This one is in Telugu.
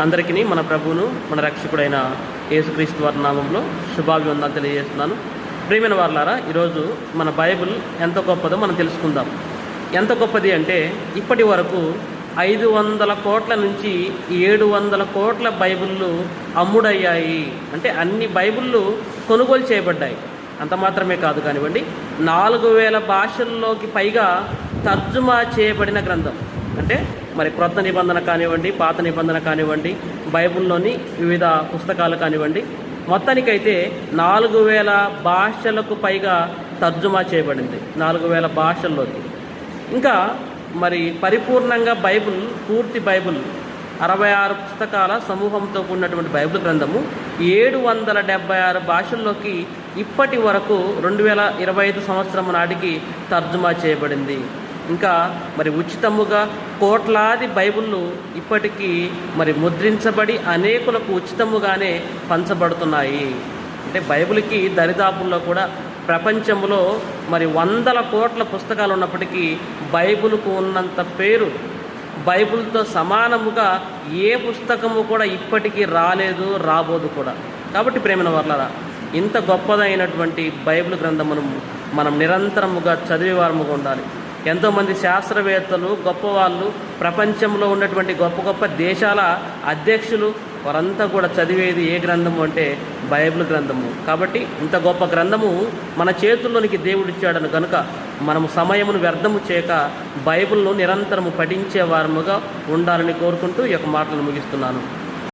అందరికీ మన ప్రభువును మన రక్షకుడైన యేసుక్రీస్తు వారి నామంలో శుభాభివందనాలు తెలియజేస్తున్నాను. ప్రియమైన వారలారా, ఈరోజు మన బైబిల్ ఎంత గొప్పదో మనం తెలుసుకుందాం. ఎంత గొప్పది అంటే ఇప్పటి వరకు 500 కోట్ల నుంచి 700 కోట్ల బైబిళ్ళు అమ్ముడయ్యాయి. అంటే అన్ని బైబిళ్ళు కొనుగోలు చేయబడ్డాయి. అంత మాత్రమే కాదు కానివ్వండి, 4000 భాషల్లోకి పైగా తర్జుమా చేయబడిన గ్రంథం. అంటే మరి క్రొత్త నిబంధన కానివ్వండి, పాత నిబంధన కానివ్వండి, బైబిల్లోని వివిధ పుస్తకాలు కానివ్వండి, మొత్తానికైతే 4000 భాషలకు పైగా తర్జుమా చేయబడింది. 4000 భాషల్లోకి. ఇంకా మరి పరిపూర్ణంగా బైబిల్, పూర్తి బైబిల్ 66 పుస్తకాల సమూహంతో కూడినటువంటి బైబిల్ గ్రంథము 776 భాషల్లోకి ఇప్పటి వరకు 2025 సంవత్సరం నాటికి తర్జుమా చేయబడింది. ఇంకా మరి ఉచితముగా కోట్లాది బైబిళ్ళు ఇప్పటికీ మరి ముద్రించబడి అనేకులకు ఉచితముగానే పంచబడుతున్నాయి. అంటే బైబిల్కి దరిదాపుల్లో కూడా ప్రపంచంలో మరి 100 కోట్ల పుస్తకాలు ఉన్నప్పటికీ బైబిల్కు ఉన్నంత పేరు, బైబిల్తో సమానముగా ఏ పుస్తకము కూడా ఇప్పటికీ రాలేదు, రాబోదు కూడా. కాబట్టి ప్రేమైన వారలారా, ఇంత గొప్పదైనటువంటి బైబిల్ గ్రంథమును మనం నిరంతరముగా చదివేవారముగా ఉండాలి. ఎంతోమంది శాస్త్రవేత్తలు, గొప్పవాళ్ళు, ప్రపంచంలో ఉన్నటువంటి గొప్ప గొప్ప దేశాల అధ్యక్షులు, వారంతా కూడా చదివేది ఏ గ్రంథము అంటే బైబిల్ గ్రంథము. కాబట్టి ఇంత గొప్ప గ్రంథము మన చేతుల్లోనికి దేవుడిచ్చాడను కనుక మనము సమయమును వ్యర్థము చేయక బైబిల్ను నిరంతరము పఠించే వారముగా ఉండాలని కోరుకుంటూ ఈ యొక్క మాటలను ముగిస్తున్నాను.